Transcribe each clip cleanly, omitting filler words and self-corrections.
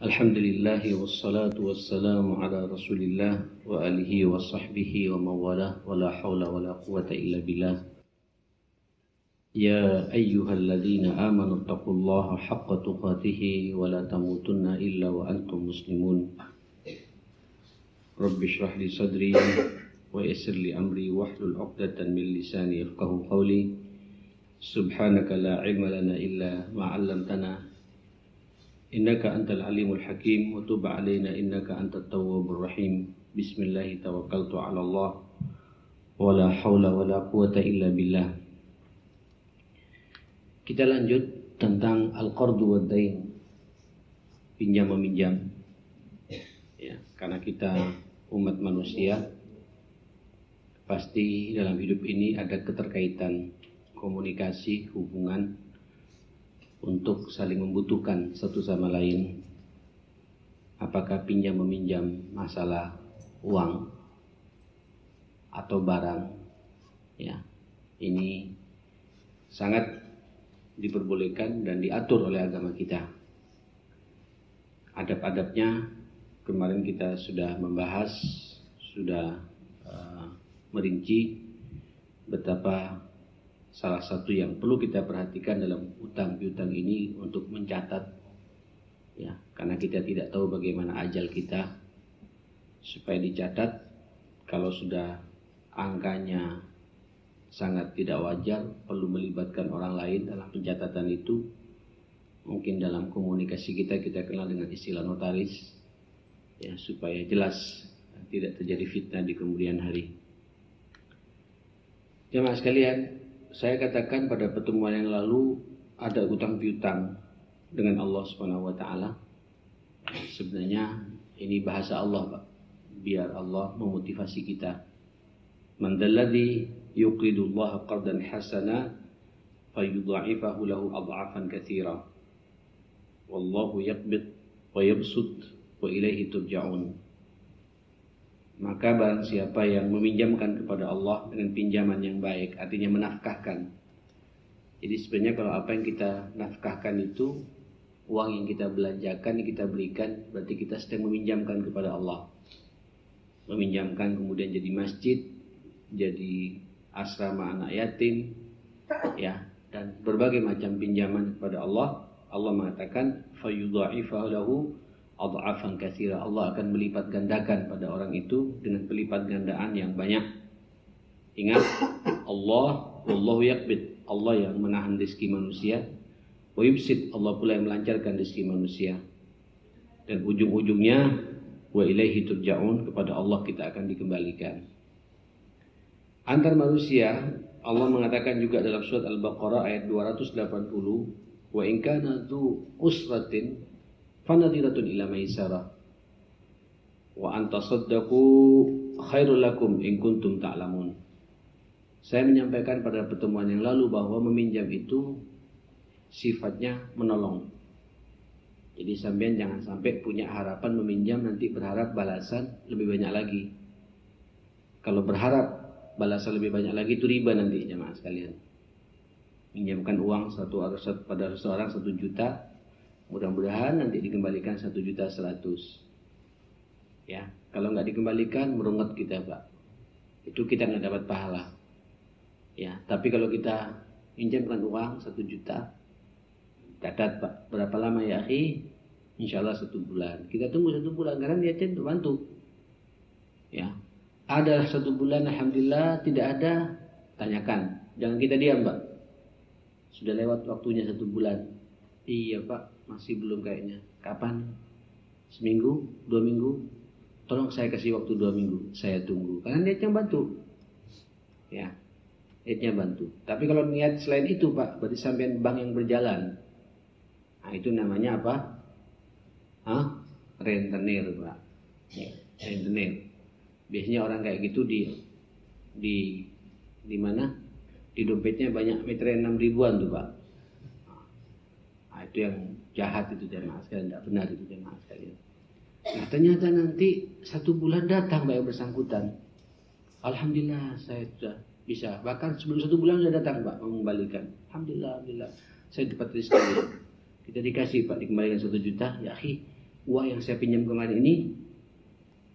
Alhamdulillah wassalatu wassalamu ala Rasulillah wa alihi wa sahbihi wa mawalah wa la hawla wa la quwwata illa billah. Ya ayyuhalladzina amanu taqullaha haqqa tuqatih wa la tamutunna illa wa antum muslimun. Rabbi shrah li sadri wa yassir li amri wahlul 'uqdatam min lisani yafqahu qawli. Subhanaka la ilma lana illa ma 'allamtana innaka antal alimul hakim wa tub 'alaina innaka antat tawwabur rahim. Bismillah tawakkaltu 'ala Allah wa la haula wa la quwwata illa billah. Kita lanjut tentang al-qardu wad dain, pinjam meminjam. Ya, karena kita umat manusia pasti dalam hidup ini ada keterkaitan komunikasi, hubungan untuk saling membutuhkan satu sama lain. Apakah pinjam meminjam masalah uang atau barang, ya, ini sangat diperbolehkan dan diatur oleh agama kita. Adab-adabnya kemarin kita sudah membahas, sudah merinci betapa salah satu yang perlu kita perhatikan dalam utang piutang ini untuk mencatat, ya, karena kita tidak tahu bagaimana ajal kita, supaya dicatat. Kalau sudah angkanya sangat tidak wajar, perlu melibatkan orang lain dalam pencatatan itu. Mungkin dalam komunikasi kita kenal dengan istilah notaris, ya, supaya jelas tidak terjadi fitnah di kemudian hari. Jemaah sekalian, saya katakan pada pertemuan yang lalu ada utang piutang dengan Allah Subhanahu wa taala. Sebenarnya ini bahasa Allah, Pak. Biar Allah memotivasi kita. Man dalladzi yuqridullaha qardan hasana fayudha'ifahu lahu adha'afan katsira. Wallahu yaqbid wa yabsut wa ilaihi turja'un. Maka barang siapa yang meminjamkan kepada Allah dengan pinjaman yang baik, artinya menafkahkan. Jadi sebenarnya kalau apa yang kita nafkahkan itu uang yang kita belanjakan, yang kita berikan, berarti kita sedang meminjamkan kepada Allah. Meminjamkan kemudian jadi masjid, jadi asrama anak yatim, ya, dan berbagai macam pinjaman kepada Allah. Allah mengatakan fayudha'ifahu lahu adha'afan katsira. Allah akan melipat gandakan pada orang itu dengan pelipat gandaan yang banyak. Ingat, Allah wallahu yaqbid, Allah yang menahan rezeki manusia, wa yubsid, Allah pula yang melancarkan rezeki manusia. Dan ujung-ujungnya wa ilaihi turja'un, kepada Allah kita akan dikembalikan. Antar manusia, Allah mengatakan juga dalam surat Al-Baqarah ayat 280, wa in kana dzu usratin fanadiratun ila maisarah wa antasaddaqu khairul lakum in kuntum ta'lamun. Saya menyampaikan pada pertemuan yang lalu bahwa meminjam itu sifatnya menolong. Jadi sampean jangan sampai punya harapan meminjam nanti berharap balasan lebih banyak lagi. Kalau berharap balasan lebih banyak lagi itu riba nanti, jemaah sekalian. Minjamkan uang pada seseorang 1 juta, mudah-mudahan nanti dikembalikan 1.100.000. Ya, kalau nggak dikembalikan merungut kita, Pak. Itu kita nggak dapat pahala. Ya, tapi kalau kita pinjamkan uang 1 juta, catat, Pak, berapa lama ya, akhi? Insya Allah 1 bulan. Kita tunggu 1 bulan karena niatnya untuk bantu. Ya, ada 1 bulan, alhamdulillah, tidak ada, tanyakan. Jangan kita diam, Pak. Sudah lewat waktunya 1 bulan. Iya, Pak, masih belum kayaknya. Kapan? Seminggu? 2 minggu? Tolong saya kasih waktu 2 minggu. Saya tunggu. Karena niatnya bantu. Ya, niatnya bantu. Tapi kalau niat selain itu, Pak, berarti sampean bank yang berjalan. Nah, itu namanya apa? Rentenir, Pak. Ya, rentenir. Biasanya orang kayak gitu di mana? Di dompetnya banyak meteran 6 ribuan tuh, Pak. Nah, itu yang jahat itu, jemaah sekalian, tidak benar itu, jemaah sekalian. Nah, ternyata nanti 1 bulan datang Pak yang bersangkutan. Alhamdulillah saya sudah bisa. Bahkan sebelum 1 bulan sudah datang Pak mengembalikan. Alhamdulillah, saya dapat rezeki. Kita dikasih Pak, dikembalikan 1 juta. Ya akhi, uang yang saya pinjam kemarin ini,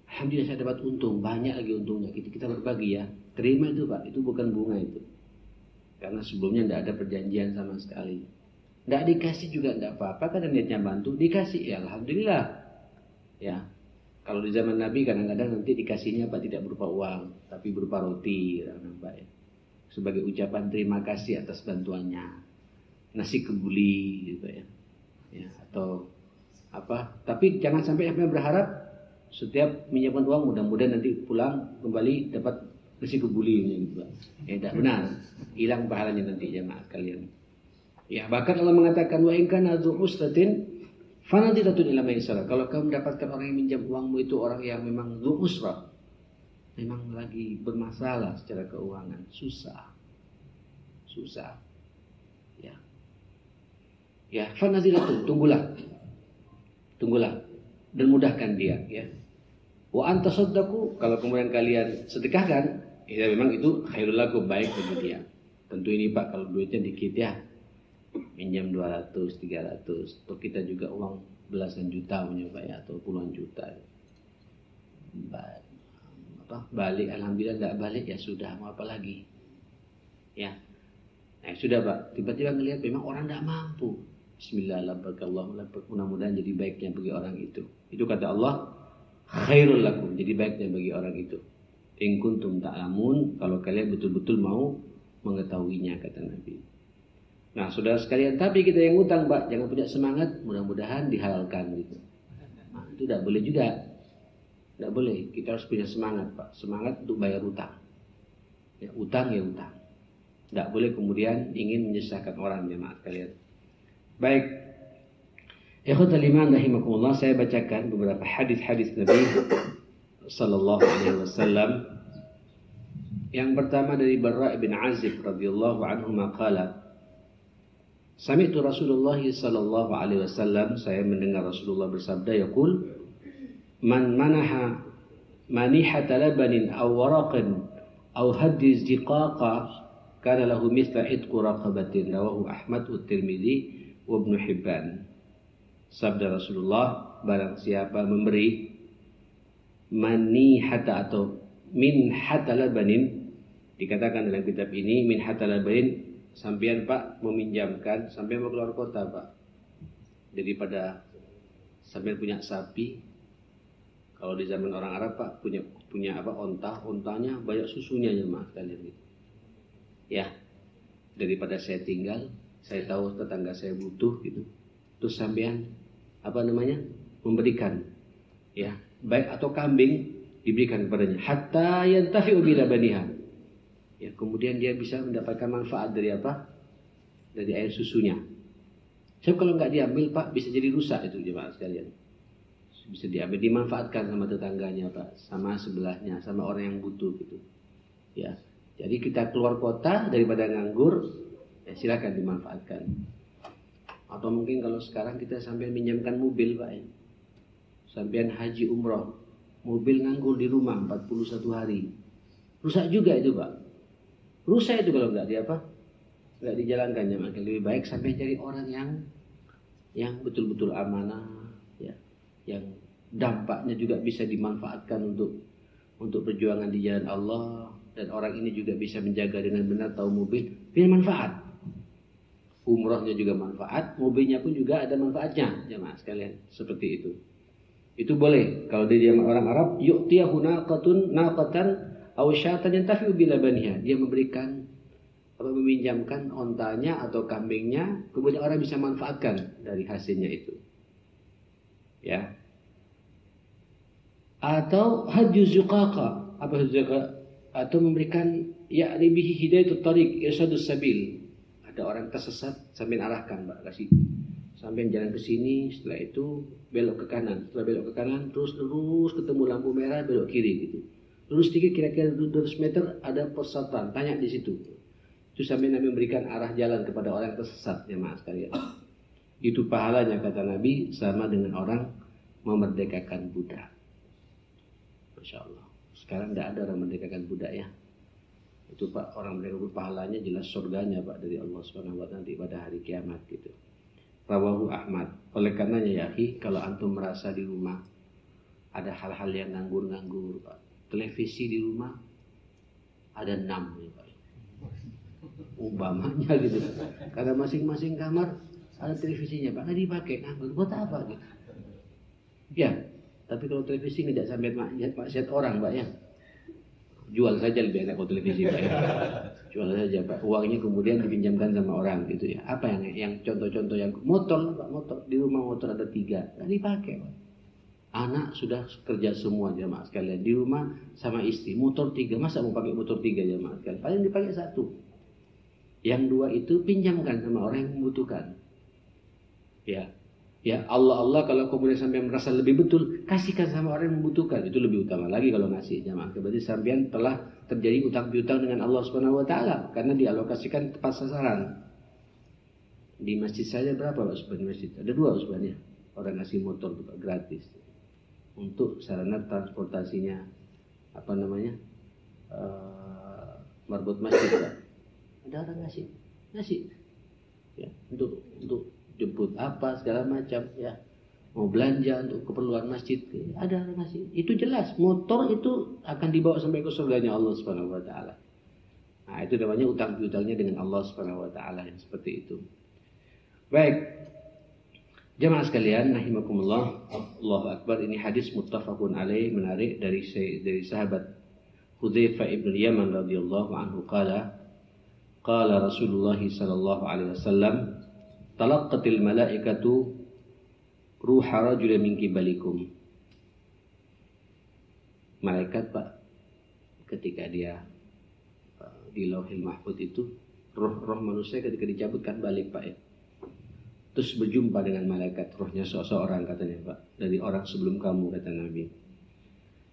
alhamdulillah saya dapat untung, banyak lagi untungnya. Kita berbagi ya. Terima itu Pak, itu bukan bunga itu. Karena sebelumnya tidak ada perjanjian sama sekali. Tidak dikasih juga tidak apa-apa, karena niatnya bantu. Dikasih, ya alhamdulillah. Ya, kalau di zaman Nabi kadang-kadang nanti dikasihnya Pak tidak berupa uang, tapi berupa roti, Pak ya. Sebagai ucapan terima kasih atas bantuannya. Nasi kebuli gitu ya. Ya, atau apa? Tapi jangan sampai berharap setiap minjamkan uang mudah-mudahan nanti pulang kembali dapat nasi kebuli gitu. Ya tidak benar. Hilang pahalanya nanti jemaah kalian. Ya, bahkan Allah mengatakan wa in kana dzu usratin fanadiratun ila maisarah. Kalau kamu mendapatkan orang yang minjam uangmu itu orang yang memang dzu usrah, memang lagi bermasalah secara keuangan, susah. Ya. Ya, fanadiratun, tunggulah dan mudahkan dia ya. Wa anta saddaqu, kalau kemudian kalian sedekahkan, ya memang itu khairul lakum, baik bagi dia. Tentu ini Pak, kalau duitnya dikit ya, minjam 200, 300, atau kita juga uang belasan juta punya Pak ya, atau puluhan juta. Balik, alhamdulillah tidak balik ya sudah, mau apa lagi? Ya. Nah, sudah Pak, tiba-tiba ngelihat memang orang tidak mampu. Bismillahirrahmanirrahim. Mudah-mudahan jadi baiknya bagi orang itu. Itu kata Allah, khairul lakum, jadi baiknya bagi orang itu. In kuntum ta'lamun, kalau kalian betul-betul mau mengetahuinya, kata Nabi. Nah, saudara sekalian, tapi kita yang utang Pak, jangan punya semangat, mudah-mudahan dihalalkan gitu. Nah, itu tidak boleh juga. Tidak boleh, kita harus punya semangat Pak, semangat untuk bayar utang. Ya, utang ya utang. Tidak boleh kemudian ingin menyusahkan orang, jemaah kalian. Baik, ikhwatal iman rahimakumullah, saya bacakan beberapa hadis-hadis Nabi sallallahu alaihi wasallam. Yang pertama dari Barra' bin Azib radhiyallahu anhu maqala, sami'tu Rasulullah sallallahu alaihi wasallam, saya mendengar Rasulullah bersabda, yaqul man manaha manihata labanin aw waraqin aw haddi ziqaqa kana lahu mithla itqu raqabatin, rawahu Ahmad wa Tirmidzi wa Ibnu Hibban. Sabda Rasulullah, barang siapa memberi manihata atau min hata labanin, dikatakan dalam kitab ini min hata labanin, sampean Pak meminjamkan, sampean mau keluar kota Pak, daripada sampean punya sapi. Kalau di zaman orang Arab Pak punya apa, ontanya banyak susunya ya Mas kalian gitu. Ya, daripada saya tinggal, saya tahu tetangga saya butuh gitu, terus sampean memberikan, ya, baik atau kambing diberikan kepadanya, hatta yantafi'u bi labaniha, ya, kemudian dia bisa mendapatkan manfaat dari apa, dari air susunya. Sebab kalau nggak diambil Pak, bisa jadi rusak itu jemaah sekalian. Bisa diambil, dimanfaatkan sama tetangganya Pak, sama sebelahnya, sama orang yang butuh gitu, ya. Jadi kita keluar kota daripada nganggur, ya silakan dimanfaatkan. Atau mungkin kalau sekarang kita sampai minjamkan mobil Pak ya. Sampean haji umroh, mobil nganggur di rumah 41 hari. Rusak juga itu Pak. Rusak itu kalau nggak dijalankan ya. Maka lebih baik sampai cari orang yang betul-betul amanah ya. Yang dampaknya juga bisa dimanfaatkan untuk perjuangan di jalan Allah, dan orang ini juga bisa menjaga dengan benar, tahu mobil, punya manfaat. Umrohnya juga manfaat, mobilnya pun juga ada manfaatnya, jemaah sekalian, seperti itu. Itu boleh. Kalau di zaman orang Arab, yu'tiyahu naqatan aw syatan yantafi'u bi labaniha. Dia memberikan atau meminjamkan ontanya atau kambingnya, kemudian orang bisa manfaatkan dari hasilnya itu. Ya. Atau hajju zuqaqa, apa zuqaqa? Atau memberikan ya'ni bihi hidayatut tariq, irsyadus sabil. Ada orang tersesat, sambil arahkan Pak, kasih sampai jalan ke sini, setelah itu belok ke kanan, setelah belok ke kanan terus ketemu lampu merah, belok kiri gitu. Lurus sedikit kira-kira 200 meter ada persatuan, tanya di situ. Itu sampai Nabi memberikan arah jalan kepada orang yang tersesat, ya Mas sekalian. Itu pahalanya kata Nabi sama dengan orang memerdekakan budak. Masya Allah. Sekarang tidak ada orang merdekakan budak ya. Itu Pak, orang merdekakan pahalanya jelas surganya Pak dari Allah Subhanahu wa taala nanti pada hari kiamat gitu. Rawahu Ahmad. Oleh karenanya ya akhi, kalau antum merasa di rumah ada hal-hal yang nganggur-nganggur, Pak. Televisi di rumah ada 6 ya, Pak. Umpamanya gitu. Karena masing-masing kamar ada televisinya, Pak. Nggak dipakai, nganggur. Buat apa gitu? Ya, tapi kalau televisi tidak sampai maksiat orang, Pak ya. Jual saja lebih enak kalau televisi, Pak ya. Jual saja, Pak. Uangnya kemudian dipinjamkan sama orang gitu ya. Apa yang contoh-contoh yang motor, Pak, motor di rumah motor ada 3, nggak dipakai, Pak. Anak sudah kerja semua jamaah sekalian di rumah sama istri, motor 3, masa mau pakai motor 3 jamaah sekalian? Paling dipakai 1. Yang 2 itu pinjamkan sama orang yang membutuhkan. Ya Allah kalau kemudian sampai merasa lebih betul, kasihkan sama orang yang membutuhkan. Itu lebih utama lagi kalau ngasih jamaah. Berarti sampean telah terjadi utang piutang dengan Allah Subhanahu wa taala karena dialokasikan tepat sasaran. Di masjid saja berapa Pak Subhan masjid? Ada 2 sebenarnya. Orang ngasih motor gratis untuk sarana transportasinya marbot masjid, Pak. Ada orang ngasih ya, untuk jemput apa segala macam ya, mau belanja untuk keperluan masjid, ada orang ngasih. Itu jelas motor itu akan dibawa sampai ke surganya Allah Subhanahu wa taala. Nah, itu namanya utang piutangnya dengan Allah Subhanahu wa taala yang seperti itu. Baik. Jamaah sekalian rahimakumullah, Allahu akbar. Ini hadis muttafaqun alaih, menarik dari sahabat Hudzaifah ibn Yaman radhiyallahu anhu qala Rasulullah sallallahu alaihi wasallam talaqqatil malaikatu ruha rajulin min qibalikum. Malaikat, Pak, ketika dia di Lauhil Mahfuz itu, roh manusia ketika dicabutkan balik, Pak ya. Terus berjumpa dengan malaikat, rohnya seseorang katanya, Pak, dari orang sebelum kamu, kata Nabi.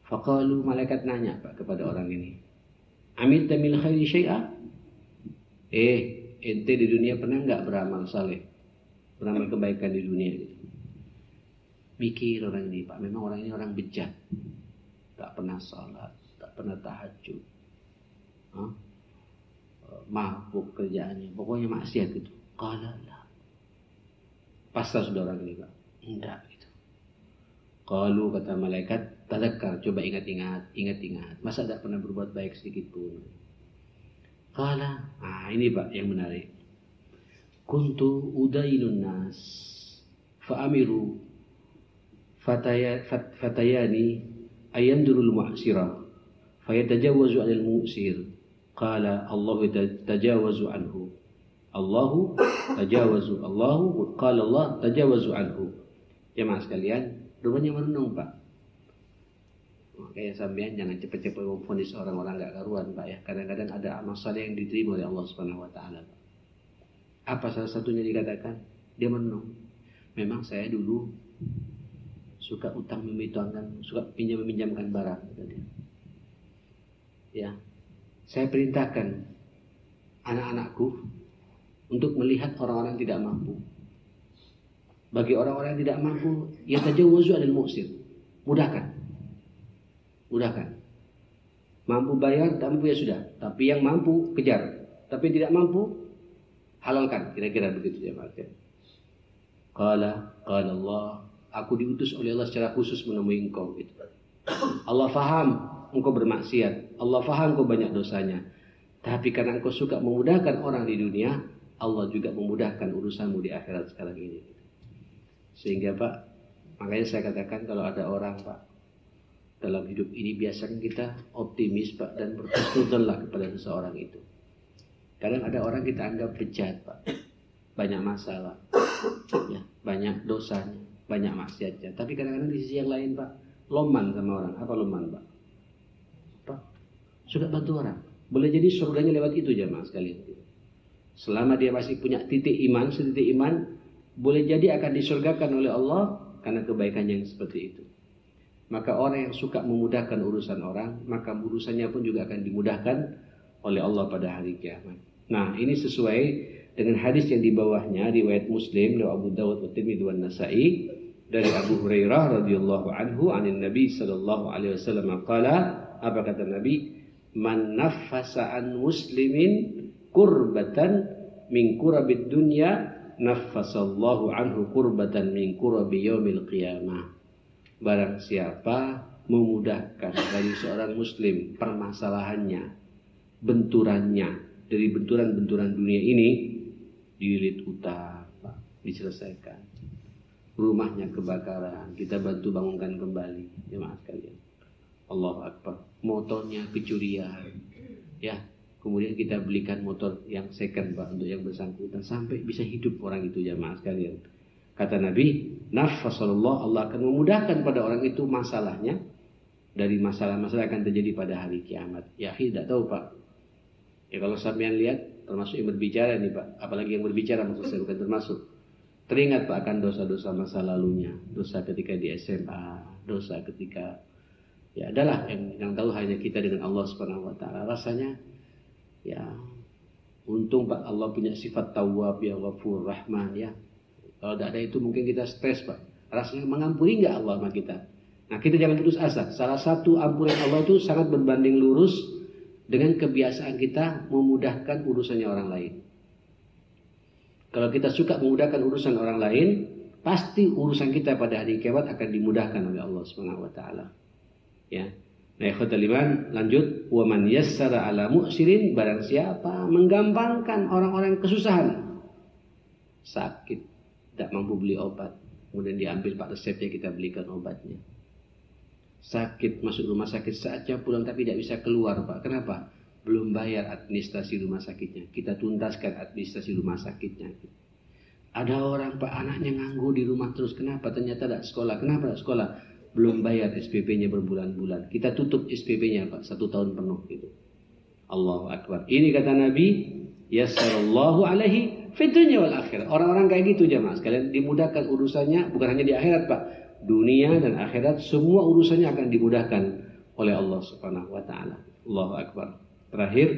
Faqalu, malaikat nanya, Pak, kepada orang ini, amilta min khairi syai'a? Ente di dunia pernah enggak beramal saleh? Beramal kebaikan di dunia gitu. Mikir orang ini, Pak, memang orang ini orang bejat. Tak pernah salat, tak pernah tahajud. Mabuk kerjaannya, pokoknya maksiat gitu. Qala la. Pasrah sudah orang ini, Pak. Enggak gitu. Qalu, kata malaikat, tadzakkar, coba ingat-ingat. Masa tidak pernah berbuat baik sedikit pun? Qala, ini Pak yang menarik. Kuntu udailun nas fa'amiru fatayani ayandurul mu'sirah fayatajawazu 'anil mu'sir. Qala Allahu tajawazu anhu. Allahu tajawazu. Allahu qala Allah tajawazu anhu. Jemaah sekalian, rupanya merenung, Pak. Makanya sampean jangan cepat-cepat memvonis orang-orang enggak karuan, Pak ya. Kadang-kadang ada amal saleh yang diterima oleh Allah Subhanahu wa taala. Apa salah satunya dikatakan? Dia merenung. Memang saya dulu suka utang meminjamkan, suka meminjamkan barang, kata dia. Ya. Saya perintahkan anak-anakku untuk melihat orang-orang yang tidak mampu. Bagi orang-orang yang tidak mampu, ya tajawwazu 'anil mu'sir. Mudahkan. Mampu bayar, tak mampu ya sudah. Tapi yang mampu kejar. Tapi tidak mampu halalkan, kira-kira begitu ya, Pak. Qala Allah, aku diutus oleh Allah secara khusus menemui engkau gitu. Allah faham engkau bermaksiat, Allah faham engkau banyak dosanya. Tapi karena engkau suka memudahkan orang di dunia, Allah juga memudahkan urusanmu di akhirat sekarang ini. Sehingga, Pak, makanya saya katakan kalau ada orang, Pak, dalam hidup ini biasanya kita optimis, Pak, dan berhusnudzon kepada seseorang itu. Kadang ada orang kita anggap bejat, Pak, banyak masalah, ya, banyak dosanya, banyak maksiatnya. Tapi kadang-kadang di sisi yang lain, Pak, loman sama orang. Apa loman, Pak? Pak, suka bantu orang. Boleh jadi surganya lewat itu, jamaah sekalian. Selama dia masih punya setitik iman, boleh jadi akan disurgakan oleh Allah karena kebaikannya yang seperti itu. Maka orang yang suka memudahkan urusan orang, maka urusannya pun juga akan dimudahkan oleh Allah pada hari kiamat. Nah, ini sesuai dengan hadis yang di bawahnya, riwayat Muslim, dari Abu Dawud, Tirmidzi dan Nasa'i, dari Abu Hurairah radhiyallahu anhu, anin Nabi sallallahu alaihi wasallam qala, apa kata Nabi? Man naffasa an muslimin kurbatan min kurabid dunya naffasallahu anhu kurbatan min kurabi yaumil qiyamah. Barang siapa memudahkan dari seorang muslim permasalahannya, benturannya, dari benturan-benturan dunia ini, dililit utang, diselesaikan. Rumahnya kebakaran, kita bantu bangunkan kembali, jemaah sekalian. Allahu Akbar. Motornya kecurian, ya, kemudian kita belikan motor yang second, Pak, untuk yang bersangkutan sampai bisa hidup orang itu, jemaah sekalian. Kata Nabi, naffasallahu, Allah akan memudahkan pada orang itu masalahnya dari masalah-masalah akan terjadi pada hari kiamat. Ya, tidak tahu, Pak. Ya, kalau sampean lihat, termasuk yang berbicara nih, Pak, apalagi yang berbicara maksud saya bukan termasuk. Teringat, Pak, akan dosa-dosa masa lalunya, dosa ketika di SMA, dosa ketika, ya adalah yang tahu hanya kita dengan Allah Subhanahu wa taala. Rasanya ya untung, Pak, Allah punya sifat Tawwab, ya Ghafur Rahman, ya. Kalau tidak ada itu mungkin kita stres, Pak. Rasanya mengampuni enggak Allah sama kita? Nah, kita jangan putus asa. Salah satu ampunan Allah itu sangat berbanding lurus dengan kebiasaan kita memudahkan urusannya orang lain. Kalau kita suka memudahkan urusan orang lain, pasti urusan kita pada hari kiamat akan dimudahkan oleh Allah Subhanahu wa taala. Ya. Nah, ikhwatal iman, lanjut, wa man yassara ala mu'sirin, barang siapa menggampangkan orang-orang yang kesusahan, sakit, tidak mampu beli obat, kemudian diambil Pak resepnya, kita belikan obatnya. Sakit, masuk rumah sakit saatnya pulang tapi tidak bisa keluar, Pak. Kenapa? Belum bayar administrasi rumah sakitnya. Kita tuntaskan administrasi rumah sakitnya. Ada orang, Pak, anaknya nganggur di rumah terus. Kenapa? Ternyata tidak sekolah. Kenapa tidak sekolah? Belum bayar SPP-nya berbulan-bulan. Kita tutup SPP-nya, Pak, 1 tahun penuh gitu. Allahu Akbar. Ini kata Nabi, yassarallahu alaihi fid dunya wal akhirah. Orang-orang kayak gitu, jemaah sekalian, dimudahkan urusannya bukan hanya di akhirat, Pak. Dunia dan akhirat semua urusannya akan dimudahkan oleh Allah Subhanahu wa taala. Allahu Akbar. Terakhir,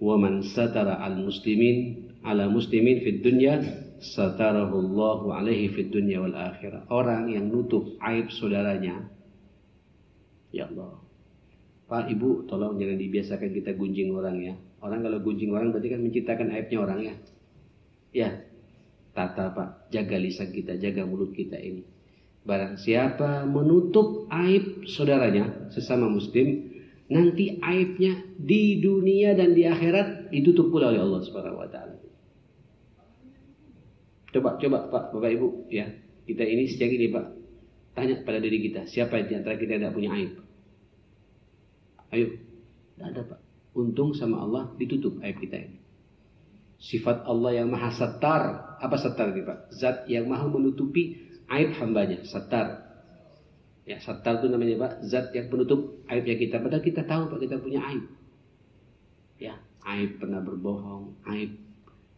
wa man satara al muslimin ala muslimin fid dunya satarahu Allahu alaihi fid dunya wal akhirah. Orang yang nutup aib saudaranya, ya Allah. Pak, Ibu, tolong jangan dibiasakan kita gunjing orang, ya. Orang kalau gunjing orang berarti kan menciptakan aibnya orang, ya. Ya. Tata, Pak, jaga lisan kita, jaga mulut kita ini. Barang siapa menutup aib saudaranya sesama muslim, nanti aibnya di dunia dan di akhirat ditutup pula oleh Allah Subhanahu wa taala. Coba Pak, Bapak Ibu, ya. Kita ini sejak ini, Pak, tanya pada diri kita, siapa di antara kita yang tidak punya aib? Ayo. Tidak ada, Pak. Untung sama Allah ditutup aib kita ini. Sifat Allah yang maha sattar. Apa sattar ini, Pak? Zat yang maha menutupi aib hambanya, sattar. Ya, sattar itu namanya, Pak, zat yang penutup aibnya kita. Padahal kita tahu, Pak, kita punya aib. Ya, aib pernah berbohong, aib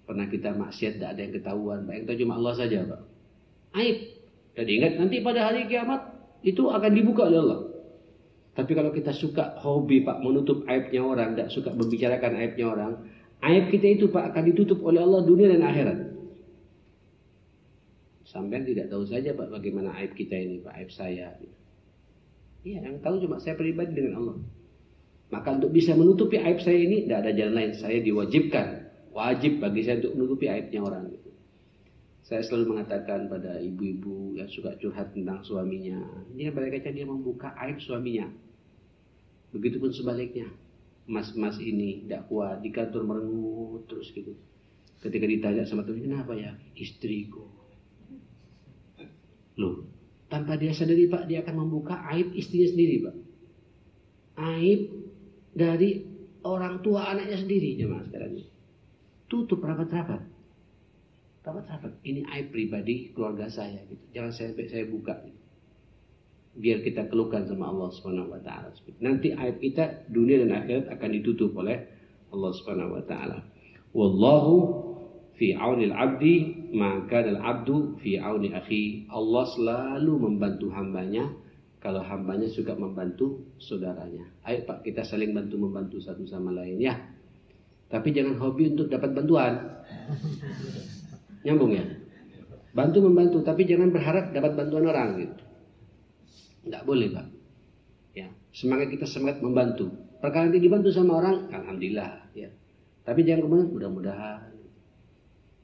pernah kita maksiat, tidak ada yang ketahuan, Pak. Yang tahu cuma Allah saja, Pak. Aib. Jadi ingat, nanti pada hari kiamat itu akan dibuka oleh Allah. Tapi kalau kita suka hobi, Pak, menutup aibnya orang, tidak suka membicarakan aibnya orang, aib kita itu, Pak, akan ditutup oleh Allah dunia dan akhirat. Sampai tidak tahu saja, Pak, bagaimana aib kita ini, Pak, aib saya. Iya, yang tahu cuma saya pribadi dengan Allah. Maka untuk bisa menutupi aib saya ini, tidak ada jalan lain. Saya diwajibkan, wajib bagi saya untuk menutupi aibnya orang. Saya selalu mengatakan pada ibu-ibu yang suka curhat tentang suaminya, dia mereka dia membuka aib suaminya. Begitupun sebaliknya, mas-mas ini tidak kuat di kantor merengut terus gitu. Ketika ditanya sama teman, kenapa ya? Istriku. Loh, tanpa dia sadari, Pak, dia akan membuka aib istrinya sendiri, Pak. Aib dari orang tua anaknya sendiri, jemaah sekarang ini. Tutup rapat-rapat. Rapat-rapat. Ini aib pribadi keluarga saya, gitu. Jangan sampai saya buka. Gitu. Biar kita keluhkan sama Allah Subhanahu wa taala. Nanti aib kita dunia dan akhirat akan ditutup oleh Allah Subhanahu wa taala. Wallahu fi aunil abdi maka al-abdu fi auni akhi. Allah selalu membantu hambanya kalau hambanya suka membantu saudaranya. Ayo, Pak, kita saling bantu-membantu satu sama lain, ya. Tapi jangan hobi untuk dapat bantuan. Nyambung, ya? Bantu-membantu, tapi jangan berharap dapat bantuan orang, gitu. Nggak boleh, Pak. Ya, semangat kita semangat membantu. Perkara nanti dibantu sama orang, alhamdulillah, ya. Tapi jangan kemudian mudah-mudahan.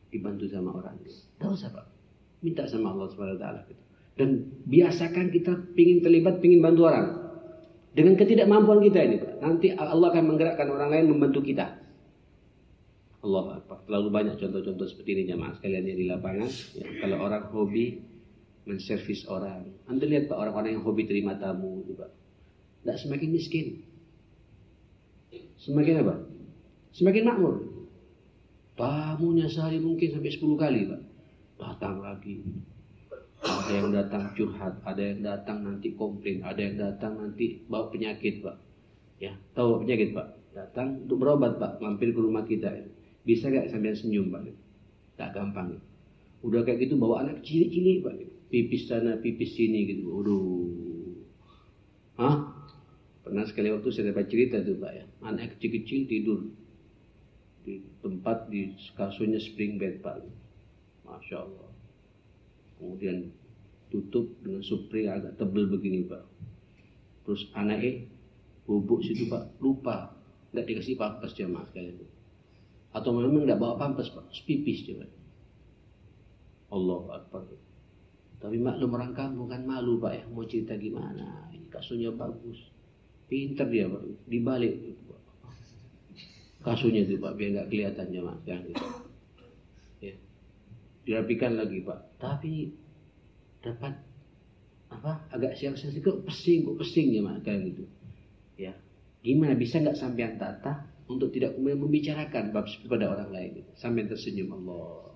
dibantu sama orang. Tahu siapa? Minta sama Allah Subhanahu wa taala gitu. Dan biasakan kita pingin terlibat, pingin bantu orang. Dengan ketidakmampuan kita ini, Pak. Nanti Allah akan menggerakkan orang lain membantu kita. Allah Akbar. Terlalu banyak contoh-contoh seperti ini jamaah sekalian yang di lapangan. Ya, kalau orang hobi menservis orang. Anda lihat Pak, orang-orang yang hobi terima tamu itu Pak. Tidak semakin miskin. Semakin apa? Semakin makmur. Tamunya sehari mungkin sampai 10 kali Pak. Datang lagi. Ada yang datang curhat, ada yang datang nanti komplain, ada yang datang nanti bawa penyakit Pak. Ya, tahu bawa penyakit Pak? Datang untuk berobat Pak, mampir ke rumah kita. Bisa gak sambil senyum Pak? Tak gampang. Udah kayak gitu bawa anak cilik-cilik Pak. Pipis sana, pipis sini gitu. Waduh. Hah? Pernah sekali waktu saya dapat cerita tuh Pak ya. Anak kecil-kecil tidur di tempat di kasurnya spring bed Pak. Masya Allah. Kemudian tutup dengan supri agak tebal begini Pak. Terus anaknya bubuk situ Pak. Lupa. Nggak dikasih pampers jamaah sekalian. Atau memang nggak bawa pampers Pak. Pipis coba. Allahu Akbar. Tapi maklum orang kampung kan malu Pak ya. Mau cerita gimana. Ini kasurnya bagus. Pinter dia Pak. Dibalik gitu Pak. Kasurnya itu Pak. Biar nggak kelihatan jamaah sekalian gitu. Ya. Dirapikan lagi Pak. Tapi dapat apa? Agak siang-siang kok pesing jamaah sekalian gitu. Ya. Gimana bisa nggak sampean tata untuk tidak membicarakan bab kepada orang lain gitu. Sampai tersenyum Allah.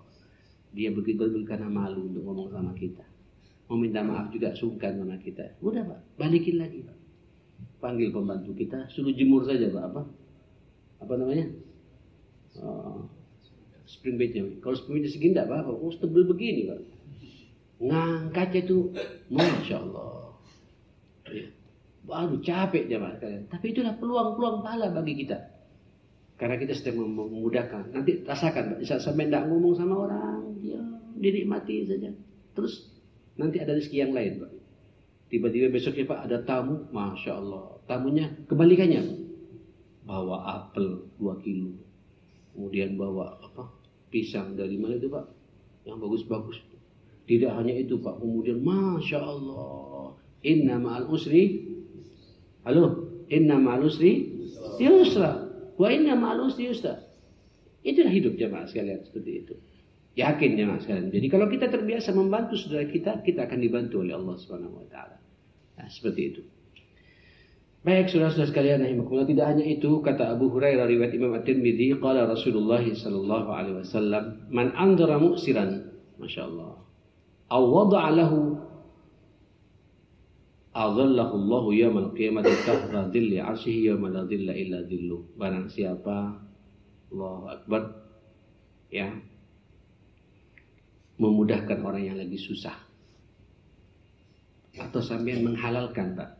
Dia begitu karena malu untuk ngomong sama kita. Mau minta maaf juga sungkan sama kita. Udah Pak, balikin lagi Pak. Panggil pembantu kita, suruh jemur saja Pak. Apa namanya? Spring bednya. Kalau spring bednya segini enggak apa-apa. Oh, tebel begini Pak. Ngangkatnya itu Masya Allah. Ya. Baru capek jamaah kalian. Tapi itulah peluang-peluang pahala bagi kita. Karena kita sedang memudahkan. Nanti rasakan, sampai tidak ngomong sama orang, ya dinikmati saja. Terus nanti ada rezeki yang lain, Pak. Tiba-tiba besoknya Pak ada tamu, Masya Allah. Tamunya kebalikannya, Pak. Bawa apel 2 kilo. Kemudian bawa pisang dari mana itu Pak? Yang bagus-bagus. Tidak hanya itu Pak. Kemudian Masya Allah. Inna ma'al usri. Halo. Inna ma'al usri yusra. Wa inna ma'al usri yusra. Itulah hidup jemaah sekalian seperti itu. Yakin jemaah sekalian. Jadi kalau kita terbiasa membantu saudara kita, kita akan dibantu oleh Allah Subhanahu wa taala. Nah, seperti itu. Baik saudara-saudara sekalian, rahimakumullah, tidak hanya itu, kata Abu Hurairah riwayat Imam At-Tirmidzi, qala Rasulullah sallallahu alaihi wasallam, man anzara mu'siran, masyaallah, aw wada'a lahu adhallahu Allah yaumal qiyamati tahta dhilli 'arsyihi yauma la dhilla illa dhilluh. Barang siapa, Allahu Akbar, ya, memudahkan orang yang lagi susah, atau sambil menghalalkan Pak,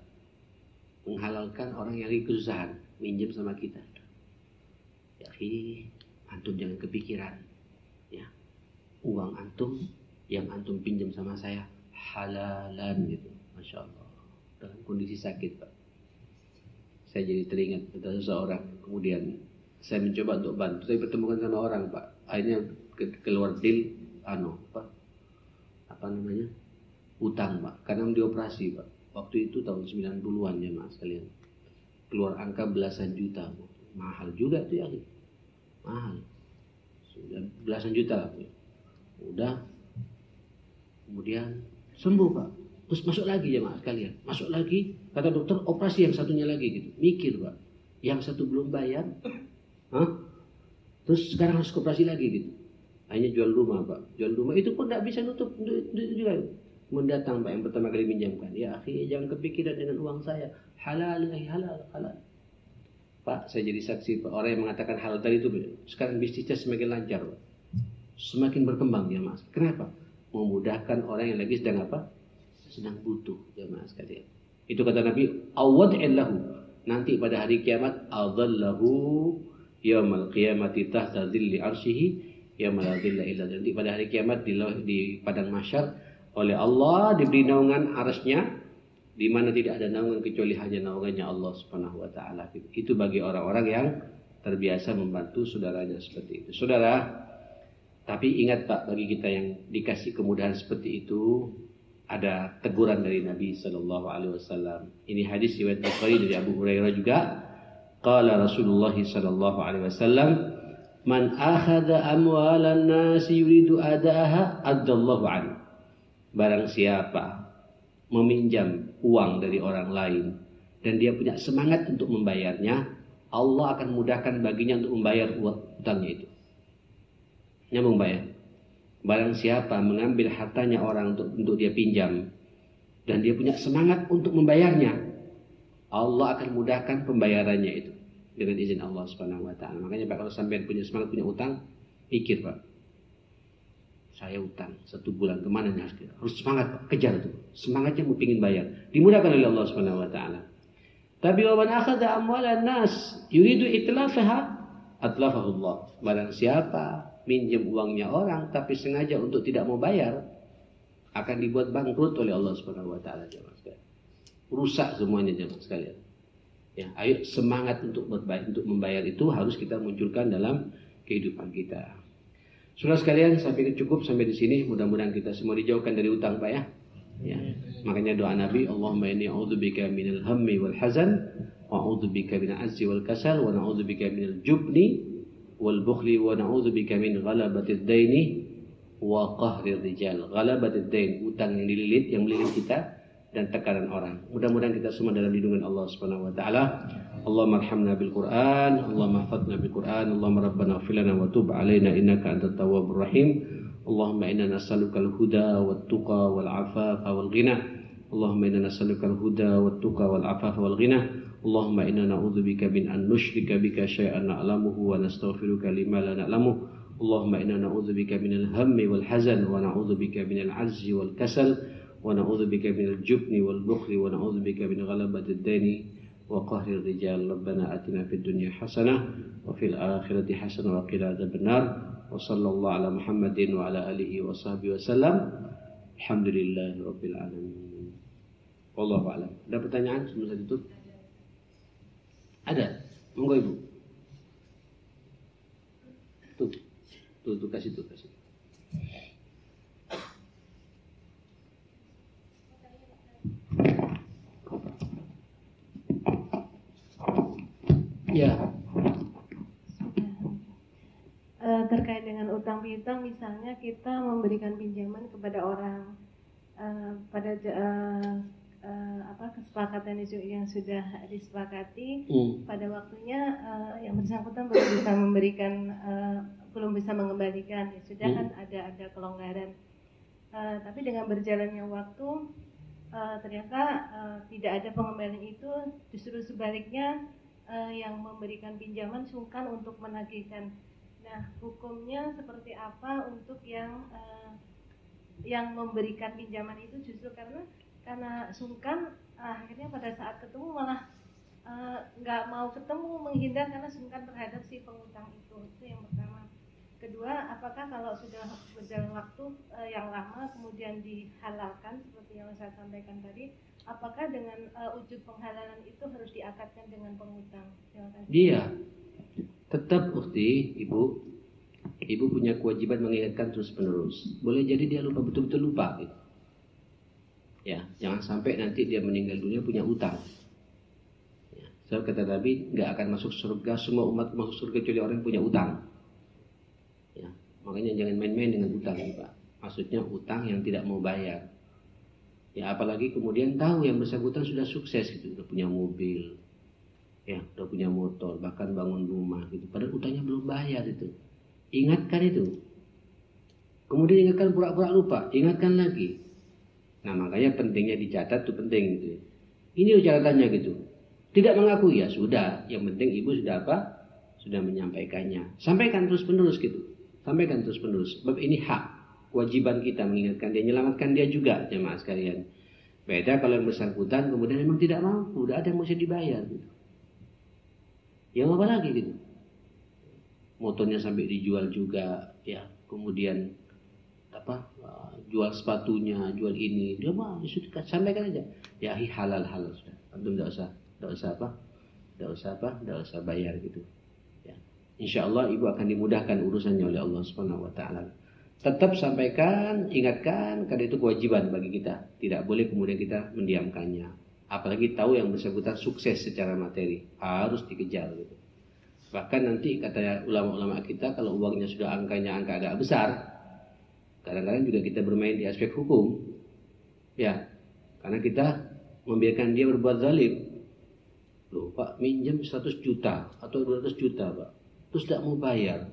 menghalalkan orang yang lagi kesusahan, minjem sama kita. Ya, antum jangan kepikiran, ya, uang antum yang antum pinjam sama saya halalan gitu, Masya Allah. Dalam kondisi sakit Pak, saya jadi teringat ada seseorang, kemudian saya mencoba untuk bantu, saya pertemukan sama orang Pak, akhirnya keluar deal, apa namanya, utang Pak, karena dioperasi Pak. Waktu itu tahun 90-an ya Mas sekalian. Keluar angka belasan juta. Mahal juga itu ya. Mahal. Belasan juta. Udah. Kemudian sembuh Pak. Terus masuk lagi ya Mas sekalian. Masuk lagi. Kata dokter operasi yang satunya lagi gitu. Mikir Pak. Yang satu belum bayar. Terus sekarang harus operasi lagi gitu. Hanya jual rumah Pak. Jual rumah itu pun tidak bisa nutup itu juga. Mendatang Pak yang pertama kali minjamkan, ya akhi jangan kepikiran dengan uang saya, halal ya halal. Pak, saya jadi saksi Pak, orang yang mengatakan halal tadi itu sekarang bisnisnya semakin lancar Pak. Semakin berkembang ya Mas. Kenapa? Memudahkan orang yang lagi sedang apa? Sedang butuh ya Mas sekalian. Itu kata Nabi, awad'illahu. Nanti pada hari kiamat, adallahu yaumal qiyamati tahta dhilli arsyihi yauma la dhilla illa dhilluh. Nanti pada hari kiamat di padang mahsyar oleh Allah diberi naungan arasnya, di mana tidak ada naungan kecuali hanya naungannya Allah Subhanahu wa taala. Itu bagi orang-orang yang terbiasa membantu saudaranya seperti itu. Saudara, Tapi ingat Pak, bagi kita yang dikasih kemudahan seperti itu, ada teguran dari Nabi Sallallahu Alaihi Wasallam. Ini hadis riwayat Bukhari dari Abu Hurairah juga. Qala Rasulullah Sallallahu Alaihi Wasallam, man akhadha amwalan nasi yuridu adaha adallahu an. Barang siapa meminjam uang dari orang lain dan dia punya semangat untuk membayarnya, Allah akan mudahkan baginya untuk membayar utangnya itu. Nyambung Pak ya? Barang siapa mengambil hartanya orang untuk dia pinjam dan dia punya semangat untuk membayarnya, Allah akan mudahkan pembayarannya itu dengan izin Allah Subhanahu wa taala. Makanya Pak, kalau sampai punya semangat punya utang, pikir Pak. Saya utang 1 bulan kemana nih harus semangat Pak, kejar tuh. Semangatnya mau pingin bayar. Dimudahkan oleh Allah Subhanahu wa taala. Tapi wa man akhadha amwalan nas yuridu itlafaha atlafahu Allah. Barang siapa minjem uangnya orang tapi sengaja untuk tidak mau bayar, akan dibuat bangkrut oleh Allah Subhanahu wa taala, jemaah sekalian. Rusak semuanya jemaah sekalian. Ya, ayo semangat untuk membayar itu harus kita munculkan dalam kehidupan kita. Saudara sekalian, saya pikir cukup sampai di sini. Mudah-mudahan kita semua dijauhkan dari utang Pak ya. Ya. Makanya doa Nabi, Allahumma inni a'udzubika minal hammi wal hazan wa a'udzubika minal azzi wal kasal wa na'udzubika minal jubni wal bukhli wa na'udzubika min ghalabatid daini wa qahrir rijal. Ghalabatid dain, utang yang melilit kita dan tekanan orang. Mudah-mudahan kita semua dalam lindungan Allah Subhanahu wa taala. Allahumma arhamna bil Qur'an, Allahumma hafidhna bil Qur'an, Allahumma rabbana ighfir lana wa tub 'alaina innaka antat tawwabur rahim. Allahumma inna nas'aluka al-huda wat tuqa wal 'afafa wal ghina. Allahumma inna nas'aluka al-huda wat tuqa wal 'afafa wal ghina. Allahumma inna na'udzubika min an nusyrika bika syai'an na'lamuhu wa nastaghfiruka lima la na'lamuh. Allahumma inna na'udzubika minal hammi wal hazan wa na'udzubika minal 'ajzi wal kasal wa na'udzubika minal jubni wal bukhli wa na'udzubika min ghalabatid daini wa qahrir rijal. Rabbana atina fid dunya hasanah wa fil akhirati hasanah wa qina adzabannar. Wa sallallahu ala Muhammadin wa ala alihi wa sahbihi wasallam. Alhamdulillahi rabbil alamin. Wallahu a'lam. Ada pertanyaan sebelum saya tutup? Ada? Monggo Ibu. Tuh kasih. Ya. Terkait dengan utang piutang, misalnya kita memberikan pinjaman kepada orang pada kesepakatan yang sudah disepakati, pada waktunya yang bersangkutan belum bisa mengembalikan, ya sudah kan ada kelonggaran. Tapi dengan berjalannya waktu ternyata tidak ada pengembalian itu, justru sebaliknya yang memberikan pinjaman sungkan untuk menagihkan. Nah, hukumnya seperti apa untuk yang memberikan pinjaman itu, justru karena sungkan, akhirnya pada saat ketemu malah nggak mau ketemu, menghindar karena sungkan terhadap si pengutang itu. Itu yang pertama. Kedua, apakah kalau sudah berjalan waktu yang lama kemudian dihalalkan seperti yang saya sampaikan tadi, apakah dengan wujud penghalalan itu harus diakatkan dengan pengutang? Iya, tetap Ukti, Ibu punya kewajiban mengingatkan terus-menerus. Boleh jadi dia betul-betul lupa gitu. Ya, jangan sampai nanti dia meninggal dunia punya utang. Ya, so kata Nabi, nggak akan masuk surga, semua umat masuk surga kecuali orang yang punya utang. Ya, makanya jangan main-main dengan utang, Pak. Maksudnya utang yang tidak mau bayar. Ya, apalagi kemudian tahu yang bersangkutan sudah sukses gitu, udah punya mobil, ya, udah punya motor, bahkan bangun rumah gitu. Padahal utangnya belum bayar itu. Ingatkan itu. Kemudian ingatkan pura-pura lupa, ingatkan lagi. Nah, makanya pentingnya dicatat itu penting gitu. Ini catatannya gitu. Tidak mengakui, ya sudah, yang penting Ibu sudah apa? Sudah menyampaikannya. Sampaikan terus-menerus gitu. Sampaikan terus-menerus. Sebab ini hak, kewajiban kita mengingatkan dia, menyelamatkan dia juga, jemaah sekalian. Beda kalau yang bersangkutan kemudian memang tidak mampu, tidak ada yang mesti dibayar gitu. Yang apa lagi gitu? Motornya sampai dijual juga, ya. Kemudian jual sepatunya, jual ini, dia mah sudah sampaikan aja. Ya halal sudah. Antum tidak usah bayar gitu. Ya. insya Allah ibu akan dimudahkan urusannya oleh Allah Subhanahu wa taala. Tetap sampaikan, ingatkan, karena itu kewajiban bagi kita. Tidak boleh kemudian kita mendiamkannya. Apalagi tahu yang bersangkutan sukses secara materi, harus dikejar gitu. Bahkan nanti kata ulama-ulama kita, kalau uangnya sudah angkanya angka agak besar, kadang-kadang juga kita bermain di aspek hukum. Ya, karena kita membiarkan dia berbuat zalim. Loh, Pak, minjam 100 juta atau 200 juta, Pak. Terus tidak mau bayar.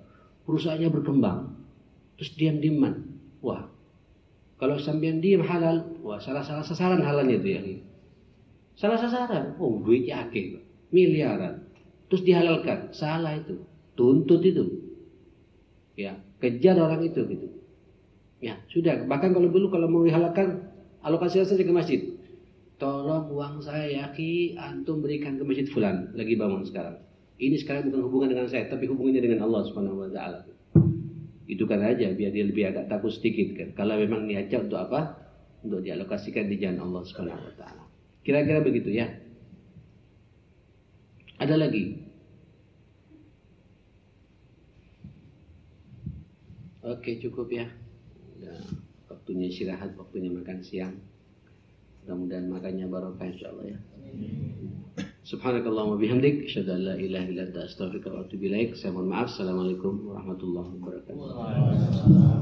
Perusahaannya berkembang. Terus diam-diaman. Wah, kalau sampean diam halal, wah salah sasaran halalnya itu ya. Salah sasaran. Oh, duitnya akeh, Pak. Miliaran. Terus dihalalkan. Salah itu. Tuntut itu. Ya, kejar orang itu gitu. Ya, sudah. Bahkan kalau mau dihalalkan, alokasikan saja ke masjid. Tolong uang saya ya ki, antum berikan ke masjid fulan, lagi bangun sekarang. Ini sekarang bukan hubungan dengan saya, tapi hubungannya dengan Allah Subhanahu wa taala. Itu kan aja biar dia lebih agak takut sedikit kan. Kalau memang niatnya untuk apa? Untuk dialokasikan di jalan Allah Subhanahu wa taala. Kira-kira begitu ya. Ada lagi? Oke, cukup ya. Udah waktunya istirahat, waktunya makan siang. Mudah-mudahan makannya barokah insyaallah ya. Subhanakallahumma bihamdik, asyhadu an la ilaha illa anta, astaghfiruka wa atubu ilaik. Saya mohon maaf. Assalamualaikum warahmatullahi wabarakatuh.